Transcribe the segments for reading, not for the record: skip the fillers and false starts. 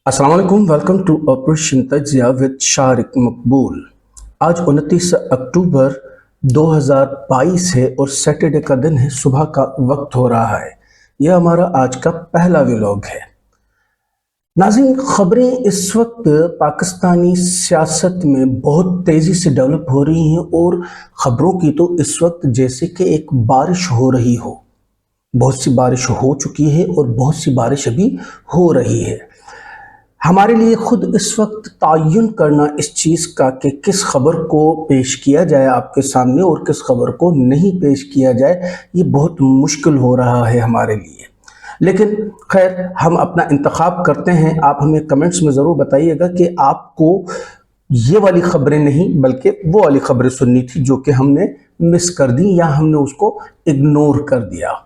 अस्सलाम वालेकुम, welcome to operation तजिया विद शारिक मकबूल। आज 29 अक्टूबर 2022 है और सैटरडे का दिन है, सुबह का वक्त हो रहा है। यह हमारा आज का पहला व्लॉग है। नाज़रीन, खबरें इस वक्त पाकिस्तानी सियासत में बहुत तेज़ी से डेवलप हो रही हैं और ख़बरों की तो इस वक्त जैसे कि एक बारिश हो रही हो। बहुत सी बारिश हो चुकी है और बहुत सी बारिश अभी हो रही है। हमारे लिए खुद इस वक्त तयन करना इस चीज़ का कि किस खबर को पेश किया जाए आपके सामने और किस खबर को नहीं पेश किया जाए, ये बहुत मुश्किल हो रहा है हमारे लिए। लेकिन खैर, हम अपना इंतखाब करते हैं। आप हमें कमेंट्स में ज़रूर बताइएगा कि आपको ये वाली खबरें नहीं बल्कि वो वाली खबरें सुननी थी जो कि हमने मिस कर दी या हमने उसको इग्नोर कर दिया।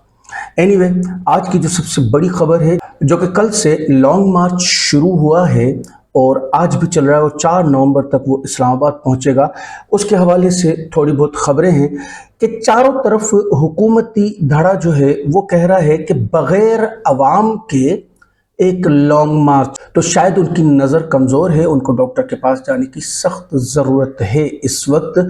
एनीवे, आज की जो सबसे बड़ी खबर है, जो कि कल से लॉन्ग मार्च शुरू हुआ है और आज भी चल रहा है और 4 नवंबर तक वो इस्लामाबाद पहुंचेगा, उसके हवाले से थोड़ी बहुत खबरें हैं कि चारों तरफ हुकूमती धड़ा जो है वो कह रहा है कि बग़ैर अवाम के एक लॉन्ग मार्च, तो शायद उनकी नज़र कमज़ोर है, उनको डॉक्टर के पास जाने की सख्त ज़रूरत है इस वक्त।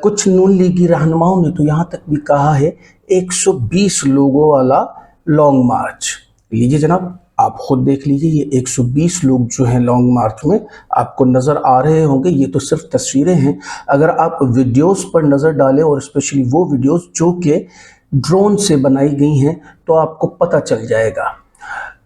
कुछ नून लीगी रहनुमाओं ने तो यहाँ तक भी कहा है 120 लोगों वाला लॉन्ग मार्च। लीजिए जनाब, आप खुद देख लीजिए, ये 120 लोग जो हैं लॉन्ग मार्च में आपको नज़र आ रहे होंगे। ये तो सिर्फ तस्वीरें हैं। अगर आप वीडियोस पर नज़र डालें और स्पेशली वो वीडियोस जो कि ड्रोन से बनाई गई हैं, तो आपको पता चल जाएगा।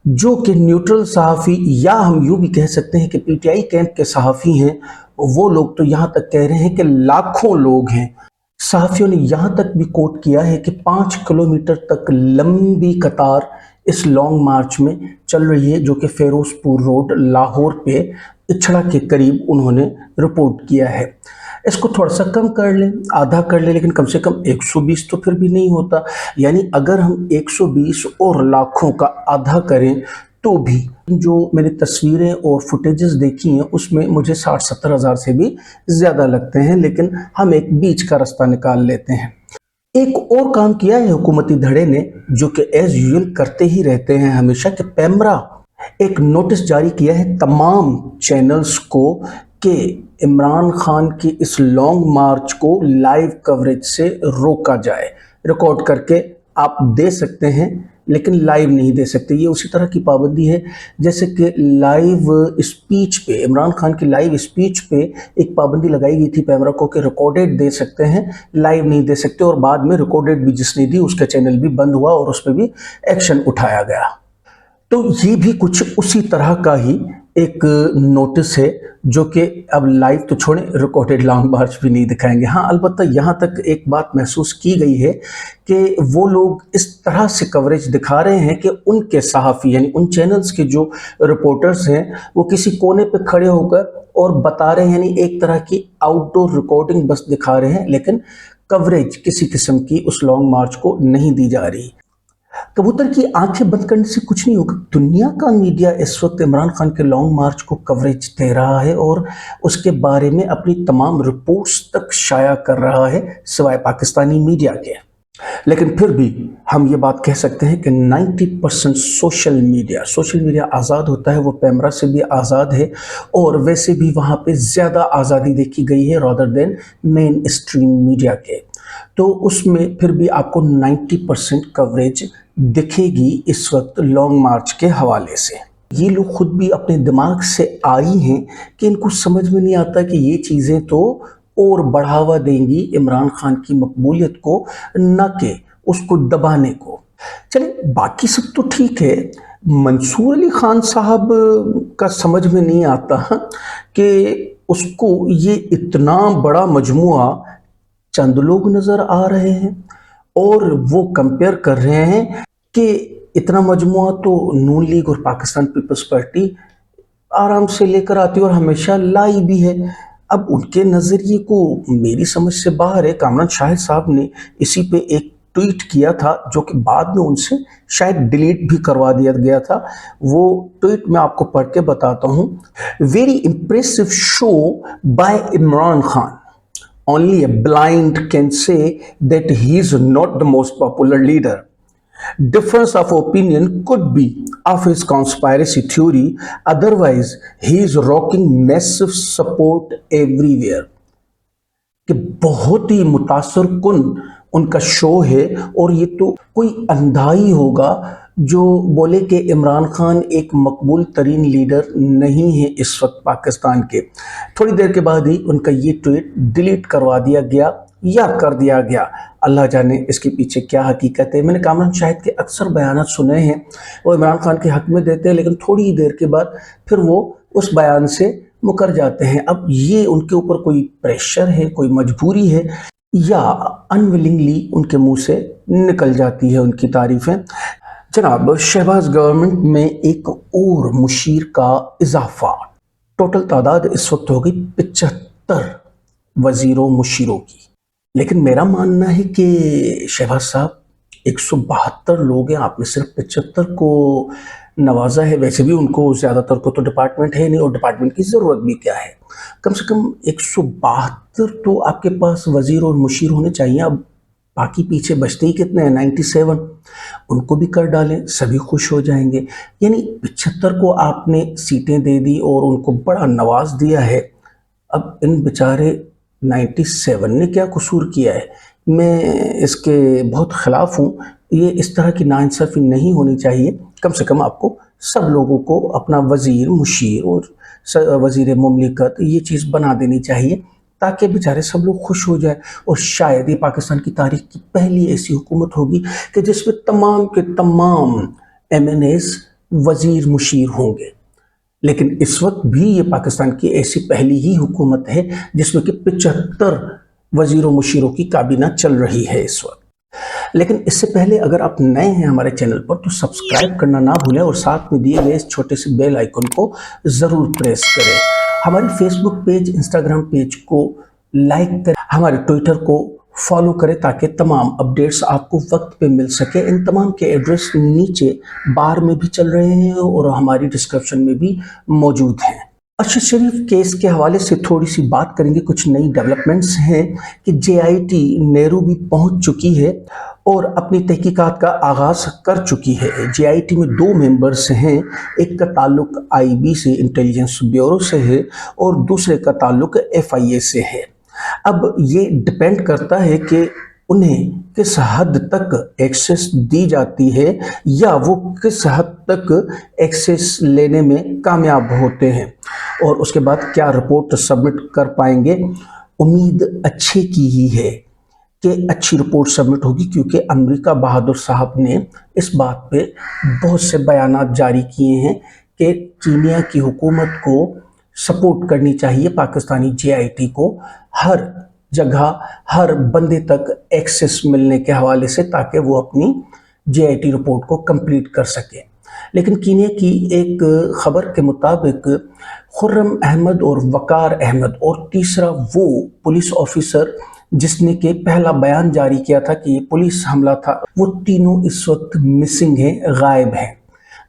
जो कि न्यूट्रल सहाफ़ी या हम यूँ भी कह सकते हैं कि पीटीआई कैंप के सहाफ़ी हैं, वो लोग तो यहाँ तक कह रहे हैं कि लाखों लोग हैं। सहाफ़ियों ने यहाँ तक भी कोट किया है कि 5 किलोमीटर तक लंबी कतार इस लॉन्ग मार्च में चल रही है, जो कि फ़िरोज़पुर रोड लाहौर पे इछड़ा के करीब उन्होंने रिपोर्ट किया है। इसको थोड़ा सा कम कर लें, आधा कर लें, लेकिन कम से कम 120 तो फिर भी नहीं होता। यानी अगर हम 120 और लाखों का आधा करें तो भी जो मैंने तस्वीरें और फुटेजेस देखी हैं उसमें मुझे 60-70 हज़ार से भी ज़्यादा लगते हैं, लेकिन हम एक बीच का रास्ता निकाल लेते हैं। एक और काम किया है हुकूमती धड़े ने, जो कि एज यूजुअल करते ही रहते हैं हमेशा, कि पैमरा एक नोटिस जारी किया है तमाम चैनल्स को कि इमरान खान की इस लॉन्ग मार्च को लाइव कवरेज से रोका जाए। रिकॉर्ड करके आप दे सकते हैं लेकिन लाइव नहीं दे सकते। ये उसी तरह की पाबंदी है जैसे कि लाइव स्पीच पे, इमरान खान की लाइव स्पीच पे एक पाबंदी लगाई गई थी पैमरा को कि रिकॉर्डेड दे सकते हैं, लाइव नहीं दे सकते, और बाद में रिकॉर्डेड भी जिसने दी उसका चैनल भी बंद हुआ और उस पर भी एक्शन उठाया गया। तो ये भी कुछ उसी तरह का ही एक नोटिस है जो कि अब लाइव तो छोड़ें, रिकॉर्डेड लॉन्ग मार्च भी नहीं दिखाएंगे। हाँ, अलबत्ता यहाँ तक एक बात महसूस की गई है कि वो लोग इस तरह से कवरेज दिखा रहे हैं कि उनके सहाफ़ी यानी उन चैनल्स के जो रिपोर्टर्स हैं वो किसी कोने पे खड़े होकर और बता रहे हैं, यानी एक तरह की आउटडोर रिकॉर्डिंग बस दिखा रहे हैं, लेकिन कवरेज किसी किस्म की उस लॉन्ग मार्च को नहीं दी जा रही। कबूतर की आंखें बंद करने से कुछ नहीं होगा। दुनिया का मीडिया इस वक्त इमरान खान के लॉन्ग मार्च को कवरेज दे रहा है और उसके बारे में अपनी तमाम रिपोर्ट्स तक शाया कर रहा है, सिवाय पाकिस्तानी मीडिया के। लेकिन फिर भी हम ये बात कह सकते हैं कि 90% सोशल मीडिया आज़ाद होता है, वो पैमरा से भी आज़ाद है और वैसे भी वहाँ पे ज़्यादा आज़ादी देखी गई है rather than main stream media के। तो उसमें फिर भी आपको 90% कवरेज दिखेगी इस वक्त लॉन्ग मार्च के हवाले से। ये लोग खुद भी अपने दिमाग से आई हैं कि इनको समझ में नहीं आता कि ये चीज़ें तो और बढ़ावा देंगी इमरान खान की मकबूलियत को, न कि उसको दबाने को। चलिए, बाकी सब तो ठीक है। मंसूर अली खान साहब का समझ में नहीं आता कि उसको ये इतना बड़ा मजमुआ, चंद लोग नज़र आ रहे हैं और वो कंपेयर कर रहे हैं कि इतना मजमुआ तो नून लीग और पाकिस्तान पीपल्स पार्टी आराम से लेकर आती है और हमेशा लाई भी है। अब उनके नज़रिए को मेरी समझ से बाहर है। कामरान शाहिद साहब ने इसी पे एक ट्वीट किया था जो कि बाद में उनसे शायद डिलीट भी करवा दिया गया था। वो ट्वीट मैं आपको पढ़ के बताता हूँ। Very impressive show by Imran Khan, only a blind can say that he is not the most popular leader. Difference of opinion could be of his conspiracy theory, otherwise he is rocking massive support everywhere. कि बहुत ही मुतासर कुन उनका show है, और ये तो कोई अंधा ही होगा जो बोले कि इमरान खान एक मकबूल तरीन लीडर नहीं है इस वक्त पाकिस्तान के। थोड़ी देर के बाद ही उनका ये ट्वीट डिलीट करवा दिया गया या कर दिया गया। अल्लाह जाने इसके पीछे क्या हकीकत है। मैंने कामरान शाहिद के अक्सर बयान सुने हैं, वो इमरान खान के हक में देते हैं, लेकिन थोड़ी ही देर के बाद फिर वो उस बयान से मुकर जाते हैं। अब ये उनके ऊपर कोई प्रेशर है, कोई मजबूरी है, या अनविलिंगली उनके मुंह से निकल जाती है उनकी तारीफें। जनाब, शहबाज गवर्नमेंट में एक और मुशीर का इजाफा, टोटल तादाद इस वक्त हो गई 75 वजीरों मुशीरों की। लेकिन मेरा मानना है कि शहबाज साहब 172 लोग हैं, आपने सिर्फ 75 को नवाजा है। वैसे भी उनको ज़्यादातर को तो डिपार्टमेंट है नहीं, और डिपार्टमेंट की ज़रूरत भी क्या है। कम से कम 172 तो आपके पास वजीर और मुशीर होने चाहिए। अब बाकी पीछे बचते ही कितने हैं, 97, उनको भी कर डालें, सभी खुश हो जाएंगे। यानी 75 को आपने सीटें दे दी और उनको बड़ा नवाज दिया है। अब इन बेचारे 97 ने क्या कसूर किया है? मैं इसके बहुत ख़िलाफ़ हूँ। ये इस तरह की नाइंसाफ़ी नहीं होनी चाहिए। कम से कम आपको सब लोगों को अपना वज़ीर, मुशीर और वज़ीर मुमलिकत ये चीज़ बना देनी चाहिए, ताकि बेचारे सब लोग खुश हो जाए। और शायद ये पाकिस्तान की तारीख़ की पहली ऐसी हुकूमत होगी कि जिसमें तमाम के तमाम MNAs वज़ीर मुशीर होंगे। लेकिन इस वक्त भी ये पाकिस्तान की ऐसी पहली ही हुकूमत है जिसमें कि 75 वज़ीरों मुशीरों की काबीना चल रही है इस वक्त। लेकिन इससे पहले अगर आप नए हैं हमारे चैनल पर तो सब्सक्राइब करना ना भूलें, और साथ में दिए गए इस छोटे से बेल आइकन को ज़रूर प्रेस करें। हमारे फेसबुक पेज, इंस्टाग्राम पेज को लाइक करें, हमारे ट्विटर को फॉलो करें, ताकि तमाम अपडेट्स आपको वक्त पे मिल सके। इन तमाम के एड्रेस नीचे बार में भी चल रहे हैं और हमारी डिस्क्रिप्शन में भी मौजूद हैं। अरशद शरीफ केस के हवाले से थोड़ी सी बात करेंगे। कुछ नई डेवलपमेंट्स हैं कि JIT नेहरू भी पहुंच चुकी है और अपनी तहकीकात का आगाज़ कर चुकी है। JIT में 2 मेंबर्स हैं, एक का ताल्लुक IB से, इंटेलिजेंस ब्यूरो से है, और दूसरे का ताल्लुक FIA से है। अब ये डिपेंड करता है कि उन्हें किस हद तक एक्सेस दी जाती है या वो किस हद तक एक्सेस लेने में कामयाब होते हैं, और उसके बाद क्या रिपोर्ट सबमिट कर पाएंगे। उम्मीद अच्छे की ही है कि अच्छी रिपोर्ट सबमिट होगी, क्योंकि अमरीका बहादुर साहब ने इस बात पे बहुत से बयानात जारी किए हैं कि कीनिया की हुकूमत को सपोर्ट करनी चाहिए पाकिस्तानी JIT को हर जगह, हर बंदे तक एक्सेस मिलने के हवाले से, ताकि वो अपनी JIT रिपोर्ट को कंप्लीट कर सके। लेकिन कीनिया की एक खबर के मुताबिक खुर्रम अहमद और वकार अहमद और तीसरा वो पुलिस ऑफिसर जिसने के पहला बयान जारी किया था कि ये पुलिस हमला था, वो तीनों इस वक्त मिसिंग हैं, गायब हैं,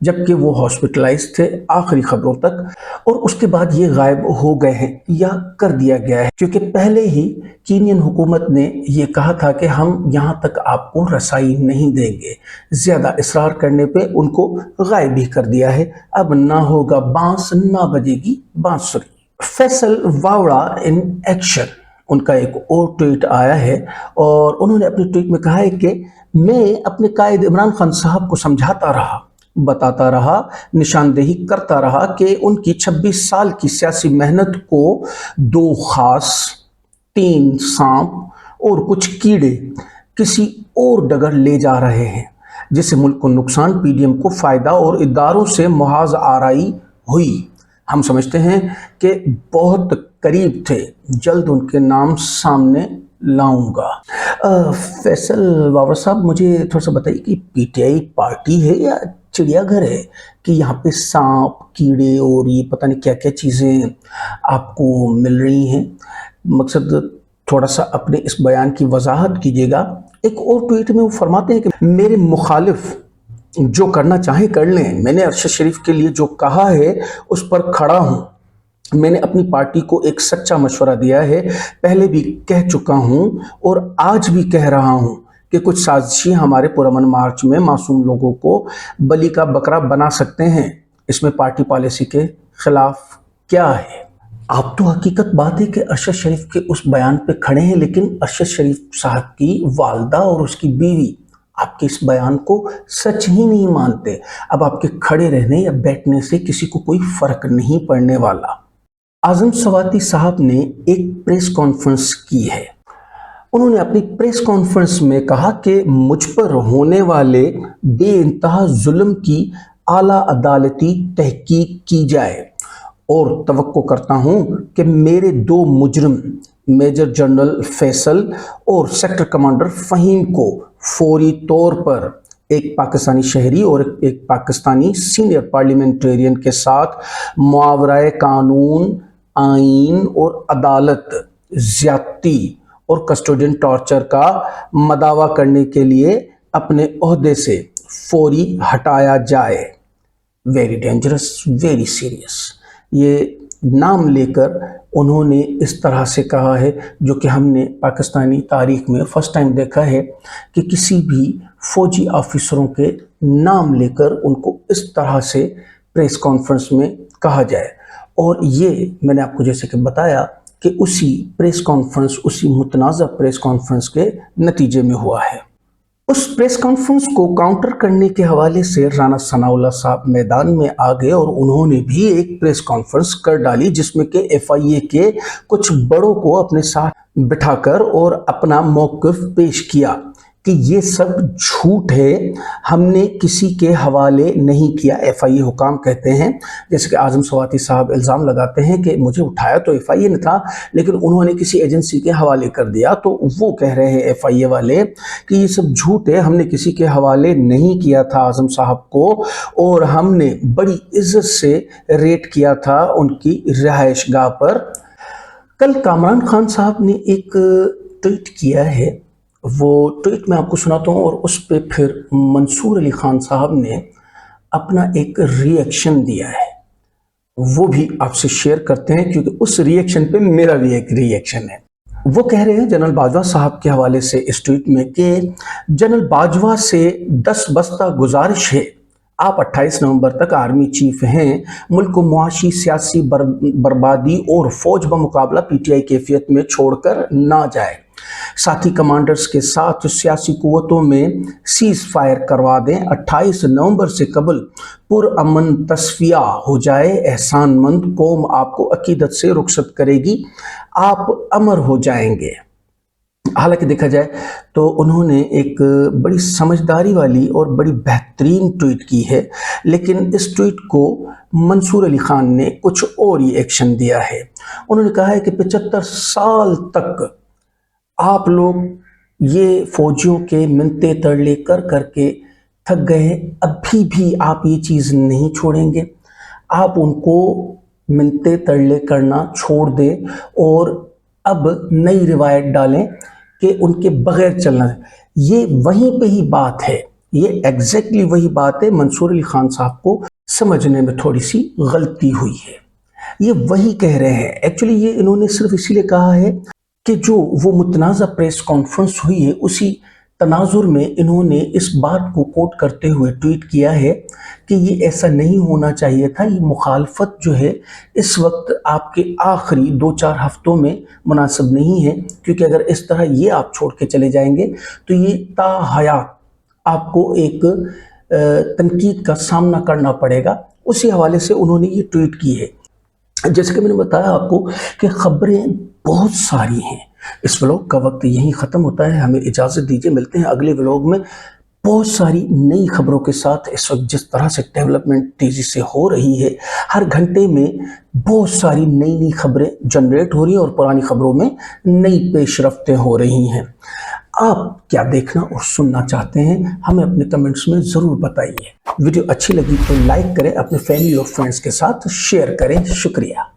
जबकि वो हॉस्पिटलाइज थे आखिरी खबरों तक, और उसके बाद ये गायब हो गए हैं या कर दिया गया है, क्योंकि पहले ही कीनियन हुकूमत ने ये कहा था कि हम यहाँ तक आपको रसाई नहीं देंगे। ज़्यादा इसरार करने पे उनको गायब ही कर दिया है। अब ना होगा बांस, ना बजेगी बांसुरी। फैसल वावड़ा इन एक्शन, उनका एक और ट्वीट आया है, और उन्होंने अपने ट्वीट में कहा है कि मैं अपने कायद इमरान खान साहब को समझाता रहा, बताता रहा, निशानदेही करता रहा कि उनकी 26 साल की सियासी मेहनत को 2 खास, 3 सांप और कुछ कीड़े किसी और डगर ले जा रहे हैं, जिससे मुल्क को नुकसान, PDM को फ़ायदा और इदारों से मुहाज आराई हुई। हम समझते हैं कि बहुत करीब थे, जल्द उनके नाम सामने लाऊंगा। फैसल वावड़ा साहब, मुझे थोड़ा सा बताइए कि PTI पार्टी है या चिड़ियाघर है कि यहाँ पे सांप, कीड़े और ये पता नहीं क्या क्या चीज़ें आपको मिल रही हैं। मकसद थोड़ा सा अपने इस बयान की वजाहत कीजिएगा। एक और ट्वीट में वो फरमाते हैं कि मेरे मुखालिफ जो करना चाहें कर लें, मैंने अरशद शरीफ के लिए जो कहा है उस पर खड़ा हूँ। मैंने अपनी पार्टी को एक सच्चा मशवरा दिया है, पहले भी कह चुका हूँ और आज भी कह रहा हूँ کہ کچھ سازشی ہمارے پرامن مارچ میں معصوم لوگوں کو بلی کا بکرا بنا سکتے ہیں۔ اس میں پارٹی پالیسی کے خلاف کیا ہے؟ آپ تو حقیقت بات ہے کہ ارشد شریف کے اس بیان پہ کھڑے ہیں، لیکن ارشد شریف صاحب کی والدہ اور اس کی بیوی آپ کے اس بیان کو سچ ہی نہیں مانتے۔ اب آپ کے کھڑے رہنے یا بیٹھنے سے کسی کو کوئی فرق نہیں پڑنے والا۔ اعظم سواتی صاحب نے ایک پریس کانفرنس کی ہے۔ انہوں نے اپنی پریس کانفرنس میں کہا کہ مجھ پر ہونے والے بے انتہا ظلم کی اعلیٰ عدالتی تحقیق کی جائے، اور توقع کرتا ہوں کہ میرے 2 مجرم میجر جنرل فیصل اور سیکٹر کمانڈر فہیم کو فوری طور پر ایک پاکستانی شہری اور ایک پاکستانی سینئر پارلیمنٹرین کے ساتھ معاورۂ قانون، آئین اور عدالت، زیادتی اور کسٹوڈین ٹارچر کا مداوع کرنے کے لیے اپنے عہدے سے فوری ہٹایا جائے۔ Very dangerous, very serious. یہ نام لے کر انہوں نے اس طرح سے کہا ہے جو کہ ہم نے پاکستانی تاریخ میں فرسٹ ٹائم دیکھا ہے کہ کسی بھی فوجی آفیسروں کے نام لے کر ان کو اس طرح سے پریس کانفرنس میں کہا جائے۔ اور یہ میں نے آپ کو جیسے کہ بتایا کہ اسی پریس کانفرنس، اسی متنازع پریس کانفرنس کے نتیجے میں ہوا ہے۔ اس پریس کانفرنس کو کاؤنٹر کرنے کے حوالے سے رانا ثناء اللہ صاحب میدان میں آ گئے اور انہوں نے بھی ایک پریس کانفرنس کر ڈالی جس میں کہ FIA کے کچھ بڑوں کو اپنے ساتھ بٹھا کر اور اپنا موقف پیش کیا کہ یہ سب جھوٹ ہے، ہم نے کسی کے حوالے نہیں کیا۔ FIA حکام کہتے ہیں، جیسے کہ اعظم سواتی صاحب الزام لگاتے ہیں کہ مجھے اٹھایا تو FIA نے تھا لیکن انہوں نے کسی ایجنسی کے حوالے کر دیا، تو وہ کہہ رہے ہیں FIA والے کہ یہ سب جھوٹ ہے، ہم نے کسی کے حوالے نہیں کیا تھا اعظم صاحب کو، اور ہم نے بڑی عزت سے ریٹ کیا تھا ان کی رہائش گاہ پر۔ کل کامران خان صاحب نے ایک ٹویٹ کیا ہے، وہ ٹویٹ میں آپ کو سناتا ہوں، اور اس پہ پھر منصور علی خان صاحب نے اپنا ایک ری ایکشن دیا ہے، وہ بھی آپ سے شیئر کرتے ہیں کیونکہ اس ری ایکشن پہ میرا بھی ایک ری ایکشن ہے۔ وہ کہہ رہے ہیں جنرل باجوہ صاحب کے حوالے سے اس ٹویٹ میں کہ جنرل باجوہ سے 10 بستہ گزارش ہے، آپ 28 نومبر تک آرمی چیف ہیں، ملک کو معاشی سیاسی بربادی اور فوج بمقابلہ PTI کیفیت میں چھوڑ کر نہ جائے، ساتھی کمانڈرز کے ساتھ سیاسی قوتوں میں سیز فائر کروا دیں، 28 نومبر سے قبل پرامن تصفیہ ہو جائے، احسان مند قوم آپ کو عقیدت سے رخصت کرے گی، آپ امر ہو جائیں گے۔ حالانکہ دیکھا جائے تو انہوں نے ایک بڑی سمجھداری والی اور بڑی بہترین ٹویٹ کی ہے، لیکن اس ٹویٹ کو منصور علی خان نے کچھ اور ہی ایکشن دیا ہے۔ انہوں نے کہا ہے کہ 75 سال تک آپ لوگ یہ فوجیوں کے منتے ترلے کر کر کے تھک گئے ہیں، ابھی بھی آپ یہ چیز نہیں چھوڑیں گے، آپ ان کو منتے ترلے کرنا چھوڑ دیں اور اب نئی روایت ڈالیں کہ ان کے بغیر چلنا ہے۔ یہ وہیں پہ ہی بات ہے، یہ ایگزیکٹلی وہی بات ہے۔ منصور علی خان صاحب کو سمجھنے میں تھوڑی سی غلطی ہوئی ہے، یہ وہی کہہ رہے ہیں۔ ایکچولی یہ انہوں نے صرف اسی لیے کہا ہے کہ جو وہ متنازع پریس کانفرنس ہوئی ہے اسی تناظر میں انہوں نے اس بات کو کوٹ کرتے ہوئے ٹویٹ کیا ہے کہ یہ ایسا نہیں ہونا چاہیے تھا، یہ مخالفت جو ہے اس وقت آپ کے آخری 2-4 ہفتوں میں مناسب نہیں ہے، کیونکہ اگر اس طرح یہ آپ چھوڑ کے چلے جائیں گے تو یہ تا حیات آپ کو ایک تنقید کا سامنا کرنا پڑے گا۔ اسی حوالے سے انہوں نے یہ ٹویٹ کی ہے۔ جیسے کہ میں نے بتایا آپ کو کہ خبریں بہت ساری ہیں، اس ولاگ کا وقت یہیں ختم ہوتا ہے، ہمیں اجازت دیجیے، ملتے ہیں اگلے ولاگ میں بہت ساری نئی خبروں کے ساتھ۔ اس وقت جس طرح سے ڈیولپمنٹ تیزی سے ہو رہی ہے، ہر گھنٹے میں بہت ساری نئی خبریں جنریٹ ہو رہی ہیں اور پرانی خبروں میں نئی پیش رفتیں ہو رہی ہیں۔ آپ کیا دیکھنا اور سننا چاہتے ہیں ہمیں اپنے کمنٹس میں ضرور بتائیے۔ ویڈیو اچھی لگی تو لائک کریں، اپنے فیملی اور فرینڈز کے ساتھ شیئر کریں۔ شکریہ۔